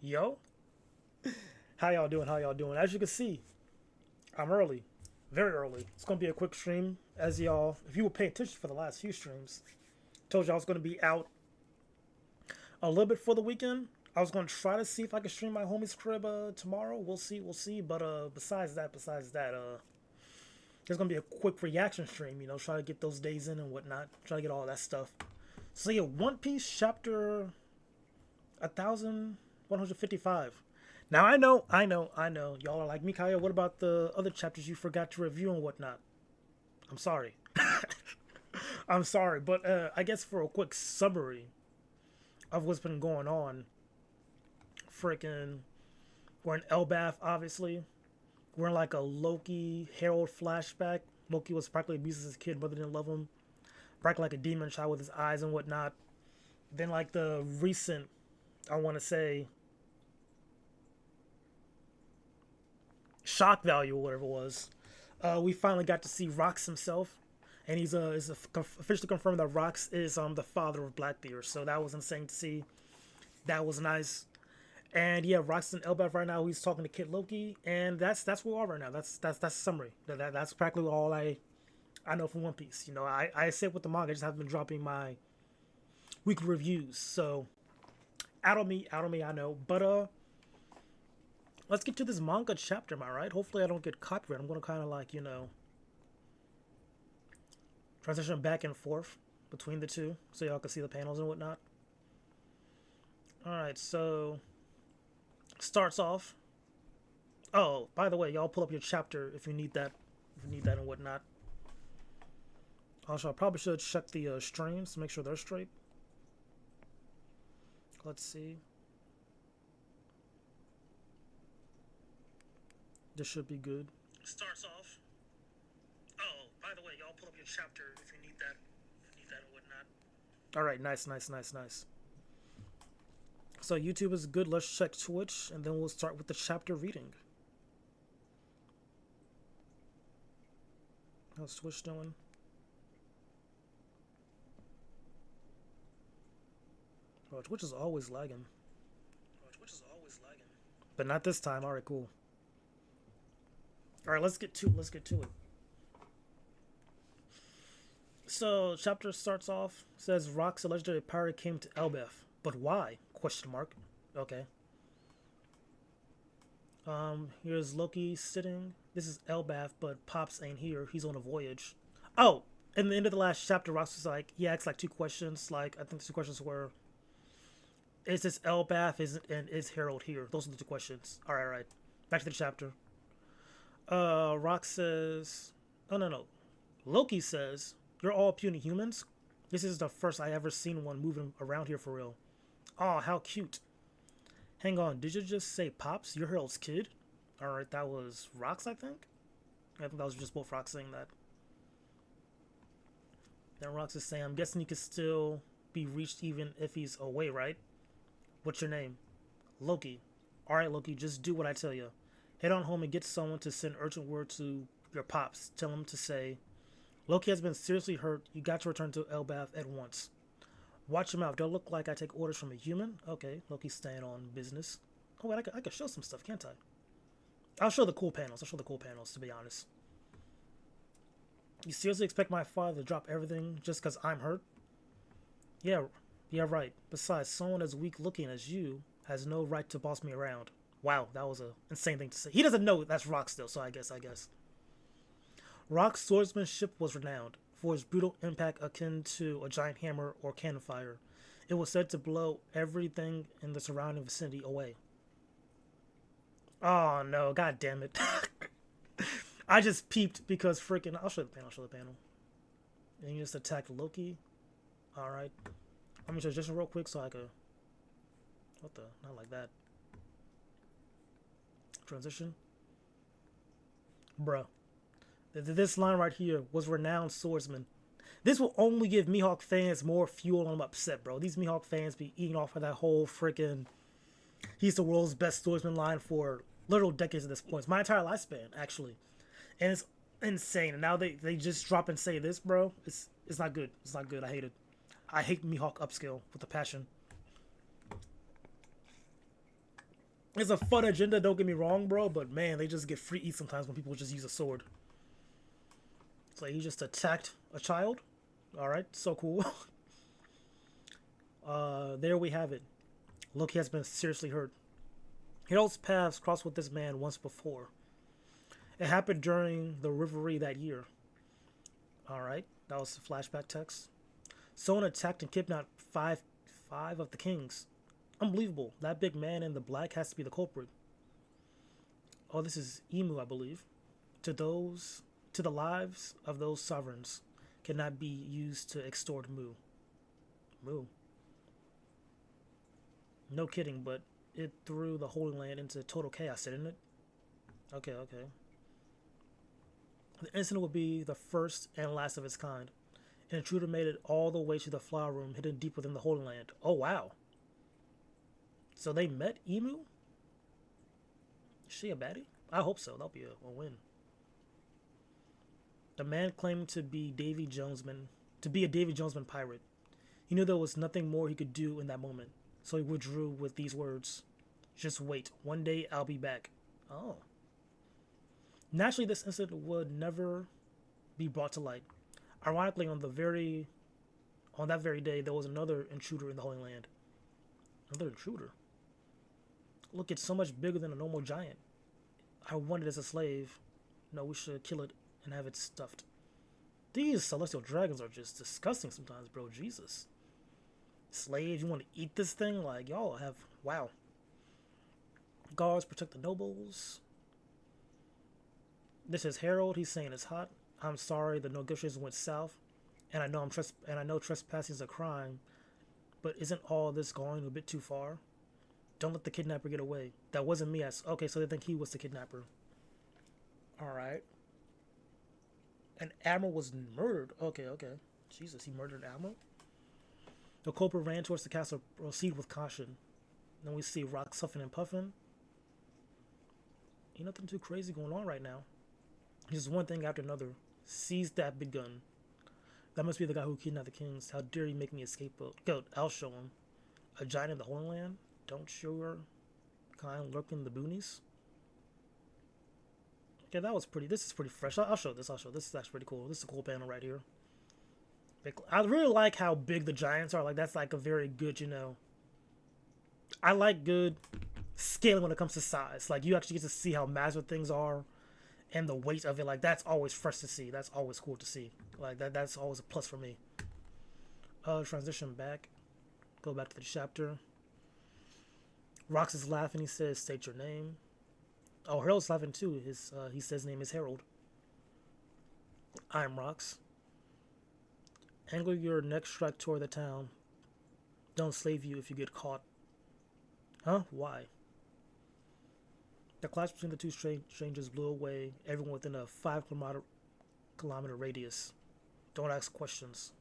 Yo, how y'all doing? How y'all doing? As you can see, I'm early, very early. It's gonna be a quick stream, as y'all, if you were paying attention for the last few streams, told y'all I was gonna be out a little bit for the weekend. I was gonna try to see if I could stream my homie's crib tomorrow. We'll see. But besides that, there's gonna be a quick reaction stream. You know, try to get those days in and whatnot. Try to get all that stuff. So yeah, One Piece chapter 1155. Now I know. Y'all are like, Mikael, what about the other chapters you forgot to review and whatnot? I'm sorry. I'm sorry, but I guess for a quick summary of what's been going on, freaking, we're in Elbath, obviously. We're in like a Loki Herald flashback. Loki was practically abused as a kid, mother didn't love him. Practically like a demon child with his eyes and whatnot. Then like the recent, I want to say, shock value or whatever it was. We finally got to see Rox himself, and he's officially confirmed that Rox is the father of Blackbeard. So that was insane to see. That was nice. And yeah, Rox in Elbaf right now. He's talking to Kid Loki, and that's where we are right now. That's the summary. That's practically all I know from One Piece. You know, I sit with the manga. I just haven't been dropping my weekly reviews. So out on me. I know, but let's get to this manga chapter, am I right? Hopefully I don't get copyright. I'm gonna kinda like, transition back and forth between the two so y'all can see the panels and whatnot. Alright, so starts off. Oh, by the way, y'all pull up your chapter if you need that. If you need that and whatnot. Also, I probably should check the streams to make sure they're straight. Let's see. This should be good. Starts off. Oh, by the way, y'all pull up your chapter if you need that. If you need that and whatnot. Alright, nice. So YouTube is good. Let's check Twitch, and then we'll start with the chapter reading. How's Twitch doing? Oh, Twitch is always lagging. But not this time. Alright, cool. Alright, let's get to it. So chapter starts off, says Rox, a legendary pirate, came to Elbaf. But why? Question mark. Okay. Here's Loki sitting. This is Elbaf, but Pops ain't here. He's on a voyage. Oh, in the end of the last chapter, Rox was like, he asked like two questions. Like, I think the two questions were, is this Elbaf and is Harold here? Those are the two questions. Alright. Back to the chapter. Rox says, oh no. Loki says, you're all puny humans? This is the first I ever seen one moving around here for real. Aw, how cute. Hang on, did you just say Pops? You're Harold's kid? Alright, that was Rox, I think? I think that was just both Rox saying that. Then Rox is saying, I'm guessing he could still be reached even if he's away, right? What's your name? Loki. Alright, Loki, just do what I tell you. Head on home and get someone to send urgent word to your Pops. Tell him to say, Loki has been seriously hurt. You got to return to Elbaf at once. Watch your mouth. Don't look like I take orders from a human. Okay, Loki's staying on business. Oh, wait, I could show some stuff, can't I? I'll show the cool panels. To be honest. You seriously expect my father to drop everything just because I'm hurt? Yeah, right. Besides, someone as weak looking as you has no right to boss me around. Wow, that was an insane thing to say. He doesn't know that's Rock still, so I guess. Rock's swordsmanship was renowned for its brutal impact akin to a giant hammer or cannon fire. It was said to blow everything in the surrounding vicinity away. Oh no, god damn it. I just peeped because freaking... I'll show the panel. And you just attacked Loki. Alright. Let me show just real quick so I could... What the? Not like that. Transition. Bruh. This line right here was renowned swordsman. This will only give Mihawk fans more fuel and I'm upset, bro. These Mihawk fans be eating off of that whole freaking he's the world's best swordsman line for literal decades at this point. It's my entire lifespan, actually. And it's insane. And now they just drop and say this, bro. It's not good. It's not good. I hate it. I hate Mihawk upskill with a passion. It's a fun agenda, don't get me wrong, bro, but man, they just get free eat sometimes when people just use a sword. It's like he just attacked a child. Alright, so cool. There we have it. Loki has been seriously hurt. Harold's paths crossed with this man once before. It happened during the Revelry that year. Alright, that was the flashback text. Someone attacked and kidnapped five of the kings. Unbelievable. That big man in the black has to be the culprit. Oh, this is Emu, I believe. To the lives of those sovereigns cannot be used to extort Mu. Mu. No kidding, but it threw the Holy Land into total chaos, didn't it? Okay, okay. The incident will be the first and last of its kind. An intruder made it all the way to the flower room hidden deep within the Holy Land. Oh, wow. So they met Emu? Is she a baddie? I hope so. That'll be a win. The man claimed to be a Davy Jonesman pirate. He knew there was nothing more he could do in that moment, so he withdrew with these words. Just wait. One day I'll be back. Oh. Naturally, this incident would never be brought to light. Ironically, on that very day, there was another intruder in the Holy Land. Another intruder? Look, it's so much bigger than a normal giant. I wanted as a slave. No, we should kill it and have it stuffed. These celestial dragons are just disgusting sometimes, bro. Jesus. Slaves, you want to eat this thing? Like, y'all have... Wow. Guards protect the nobles. This is Harold. He's saying it's hot. I'm sorry the negotiations went south. And I know trespassing is a crime. But isn't all this going a bit too far? Don't let the kidnapper get away. That wasn't me. Okay, so they think he was the kidnapper. Alright. And Admiral was murdered. Okay, okay. Jesus, he murdered Admiral? The culprit ran towards the castle. Proceed with caution. Then we see Rox huffing and puffing. Ain't nothing too crazy going on right now. Just one thing after another. Seize that big gun. That must be the guy who kidnapped the kings. How dare he make me a scapegoat? Goat, I'll show him. A giant in the Holy Land? Don't show her kind lurking in the boonies. Okay, that was pretty. This is pretty fresh. I'll show this. This is actually pretty cool. This is a cool panel right here. I really like how big the giants are. Like, that's like a very good, I like good scaling when it comes to size. Like, you actually get to see how massive things are and the weight of it. Like, that's always fresh to see. That's always cool to see. Like, that's always a plus for me. Transition back. Go back to the chapter. Rox is laughing. He says, state your name. Oh, Harold's laughing too. He says his name is Harold. I'm Rox. Angle your next strike toward the town. Don't slave you if you get caught. Huh? Why? The clash between the two strangers blew away everyone within a 5-kilometer radius. Don't ask questions.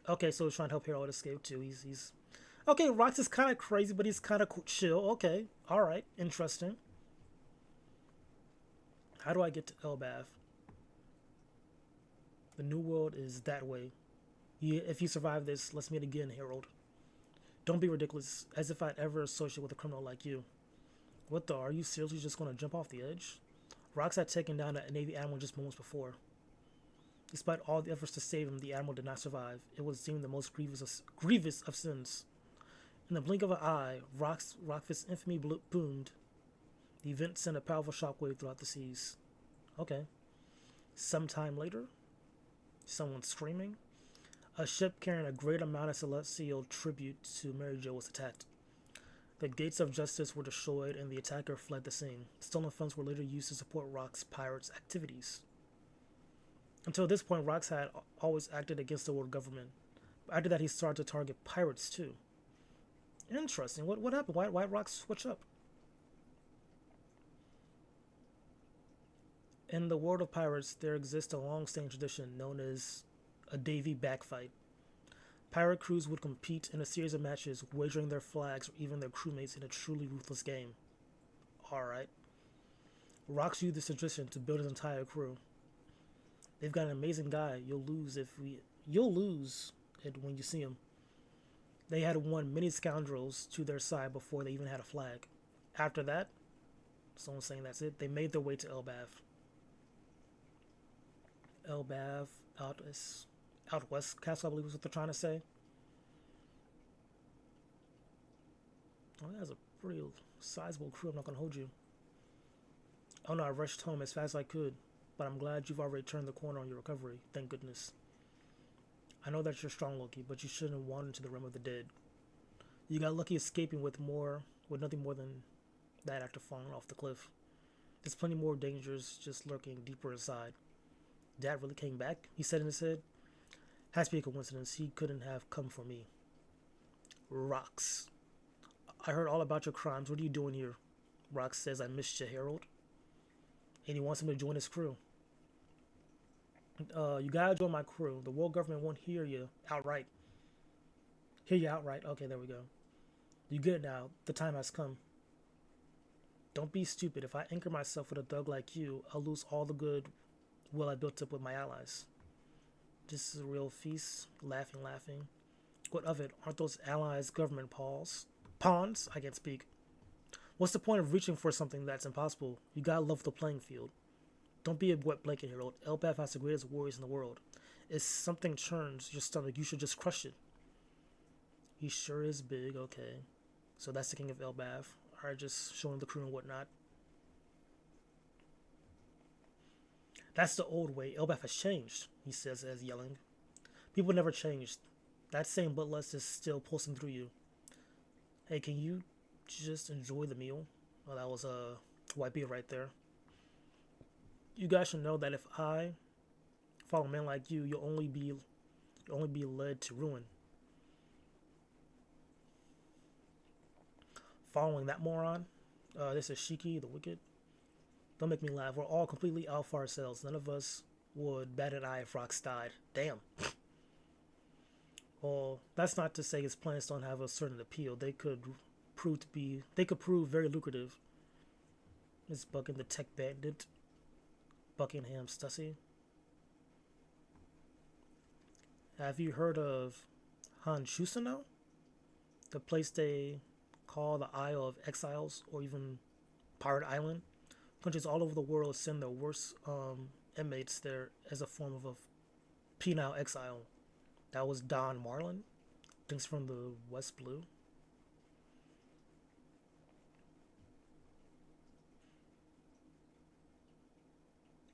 Okay, so he's trying to help Harold escape too. He's okay. Rox is kind of crazy, but he's kind of chill. Okay, all right, interesting. How do I get to Elbaf? The new world is that way. If you survive this, let's meet again, Harold. Don't be ridiculous, as if I'd ever associate with a criminal like you. What the? Are you seriously just going to jump off the edge? Rox had taken down a Navy admiral just moments before. Despite all the efforts to save him, the admiral did not survive. It was deemed the most grievous of sins. In the blink of an eye, Rockfist's infamy boomed. The event sent a powerful shockwave throughout the seas. Okay. Sometime later, someone screaming. A ship carrying a great amount of celestial tribute to Mary Jo was attacked. The gates of justice were destroyed and the attacker fled the scene. Stolen funds were later used to support Rox's pirates' activities. Until this point, Rox had always acted against the world government. But after that, he started to target pirates too. Interesting. What happened? Why did Rox switch up? In the world of pirates, there exists a long-standing tradition known as a Davy backfight. Pirate crews would compete in a series of matches, wagering their flags or even their crewmates in a truly ruthless game. Alright. Rox used this tradition to build his entire crew. They've got an amazing guy. You'll lose it when you see him. They had won many scoundrels to their side before they even had a flag. After that, someone's saying that's it. They made their way to Elbaf. Elbaf out west castle, I believe is what they're trying to say. Oh, that's a pretty sizable crew. I'm not gonna hold you. Oh no, I rushed home as fast as I could, but I'm glad you've already turned the corner on your recovery. Thank goodness. I know that you're strong, Loki, but you shouldn't have wandered into the realm of the dead. You got lucky escaping with nothing more than that after falling off the cliff. There's plenty more dangers just lurking deeper inside. Dad really came back? He said in his head. Has to be a coincidence. He couldn't have come for me. Rox. I heard all about your crimes. What are you doing here? Rox says I missed you, Harold. And he wants him to join his crew. You gotta join my crew. The world government won't hear you outright. Hear you outright. Okay, there we go. You get it now. The time has come. Don't be stupid. If I anchor myself with a thug like you, I'll lose all the good will I built up with my allies. This is a real feast. Laughing, laughing. What of it? Aren't those allies government pawns? I can't speak. What's the point of reaching for something that's impossible? You gotta level the playing field. Don't be a wet blanket, Harold. Elbaf has the greatest warriors in the world. If something churns your stomach, you should just crush it. He sure is big, okay. So that's the king of Elbaf. Alright, just showing the crew and whatnot. That's the old way. Elbaf has changed, he says as yelling. People never changed. That same bloodlust is still pulsing through you. Hey, can you just enjoy the meal? Well, that was a Whitebeard right there. You guys should know that if I follow a man like you, you'll only be led to ruin. Following that moron, this is Shiki the Wicked. Don't make me laugh. We're all completely out for ourselves. None of us would bat an eye if Rox died. Damn. Well, that's not to say his plans don't have a certain appeal. They could prove very lucrative. Miss Bucking the Tech Bandit. Buckingham Stussy. Have you heard of Han Chusano? The place they call the Isle of Exiles, or even Pirate Island? Countries all over the world send their worst inmates there as a form of a penal exile. That was Don Marlin. Things from the West Blue.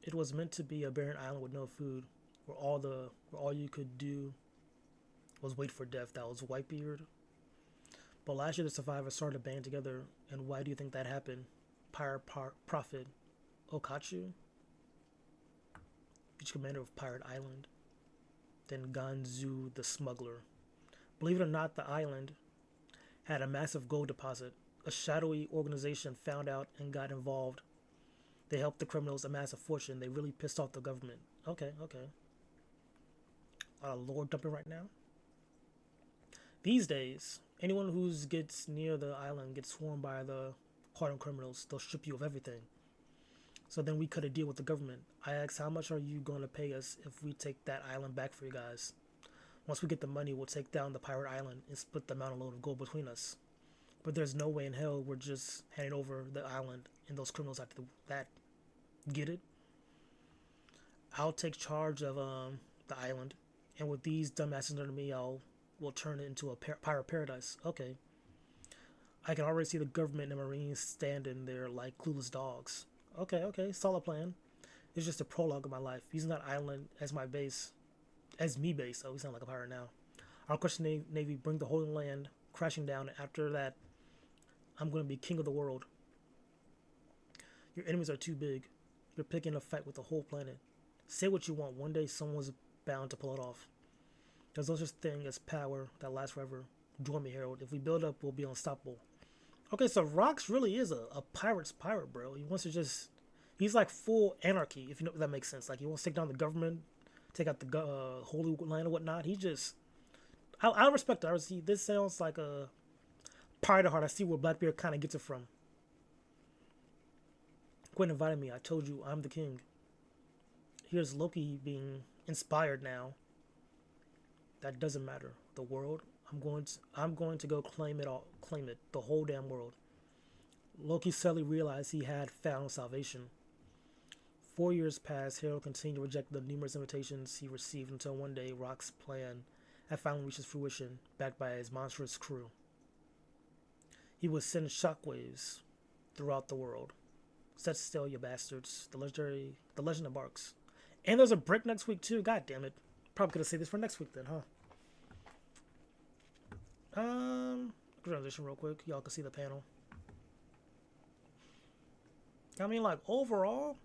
It was meant to be a barren island with no food, where all you could do was wait for death. That was Whitebeard. But last year the survivors started a band together, and why do you think that happened? Pirate Prophet Okachu, future commander of Pirate Island, then Ganzu the smuggler. Believe it or not, the island had a massive gold deposit. A shadowy organization found out and got involved. They helped the criminals amass a fortune. They really pissed off the government. Okay. Lord dumping right now. These days, anyone who gets near the island gets swarmed by the hardened criminals. They'll strip you of everything. So then we cut a deal with the government. I asked, how much are you going to pay us if we take that island back for you guys? Once we get the money, we'll take down the pirate island and split the mountain load of gold between us. But there's no way in hell we're just handing over the island and those criminals after that. Get it? I'll take charge of the island, and with these dumbasses under me, we'll turn it into a pirate paradise. Okay. I can already see the government and Marines standing there like clueless dogs. Okay, solid plan. It's just a prologue of my life. Using that island as my base, as me base. Oh, we sound like a pirate now. I'll crush the Navy, bring the whole land crashing down, and after that, I'm going to be king of the world. Your enemies are too big. You're picking a fight with the whole planet. Say what you want. One day, someone's bound to pull it off. There's no such thing as power that lasts forever. Join me, Harold. If we build up, we'll be unstoppable. Okay, so Rox really is a pirate's pirate, bro. He wants to just... He's like full anarchy, if you know if that makes sense. Like, he wants to take down the government, take out the Holy Land and whatnot. He just... I respect it. See, this sounds like a pirate at heart. I see where Blackbeard kind of gets it from. Quit inviting me. I told you I'm the king. Here's Loki being inspired now. That doesn't matter. The world, I'm going to go claim it all. Claim it. The whole damn world. Loki suddenly realized he had found salvation. 4 years passed. Harold continued to reject the numerous invitations he received until one day Rock's plan had finally reached its fruition, backed by his monstrous crew. He would send shockwaves throughout the world. Set still, you bastards. The legend embarks. And there's a break next week too. God damn it. Probably could have saved this for next week then, huh? Transition real quick. Y'all can see the panel. I mean, like, overall,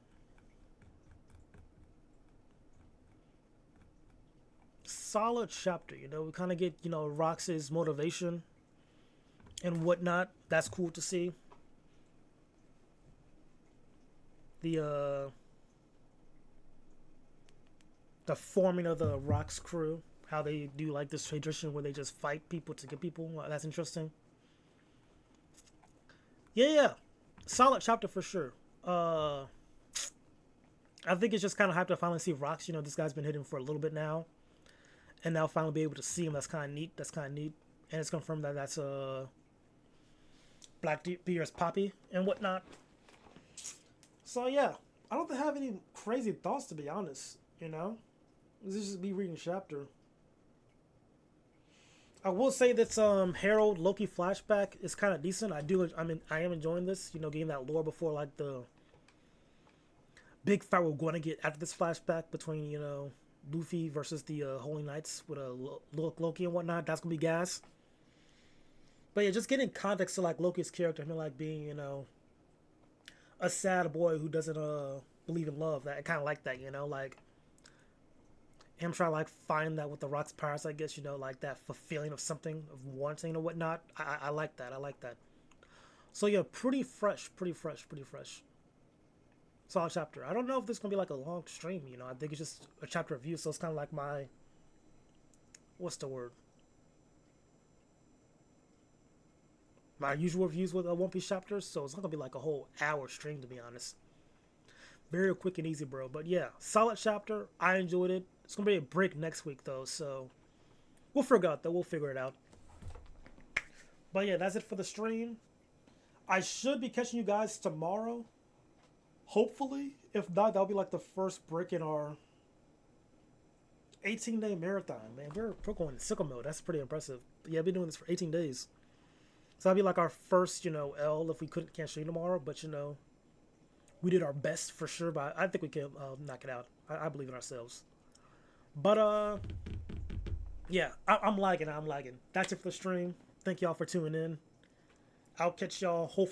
solid chapter. You know, we kind of get, you know, Rox's motivation and whatnot. That's cool to see. The forming of the Rox crew, how they do like this tradition where they just fight people to get people. That's interesting. Yeah. Solid chapter for sure. I think it's just kind of hype to finally see Rox. You know, this guy's been hidden for a little bit now, and now finally be able to see him. That's kind of neat. And it's confirmed that that's Blackbeard's Poppy and whatnot. So yeah, I don't have any crazy thoughts to be honest. You know, this is just be reading chapter. I will say that Harold Loki flashback is kind of decent. I am enjoying this. You know, getting that lore before like the big fight we're going to get after this flashback between Luffy versus the Holy Knights with Loki and whatnot. That's gonna be gas. But yeah, just getting context to like Loki's character, him like being a sad boy who doesn't believe in love. That I kind of like that. Like him trying to like find that with the Rock's powers. I guess like that fulfilling of something, of wanting or whatnot. I like that. I like that. So yeah, pretty fresh. Solid chapter. I don't know if this is gonna be like a long stream. I think it's just a chapter review, so it's kind of like my what's the word? My usual reviews with One Piece chapters. So it's not gonna be like a whole hour stream to be honest. Very quick and easy, bro. But yeah, solid chapter. I enjoyed it. It's gonna be a break next week though, so we'll figure out though. We'll figure it out. But yeah, that's it for the stream. I should be catching you guys tomorrow. Hopefully. If not, that'll be like the first break in our 18-day marathon, man. We're going sicko mode. That's pretty impressive. But yeah, I've been doing this for 18 days. So that'll be like our first, L if we can't stream tomorrow. But, we did our best for sure. But I think we can knock it out. I believe in ourselves. But, yeah, I'm lagging. That's it for the stream. Thank y'all for tuning in. I'll catch y'all hopefully.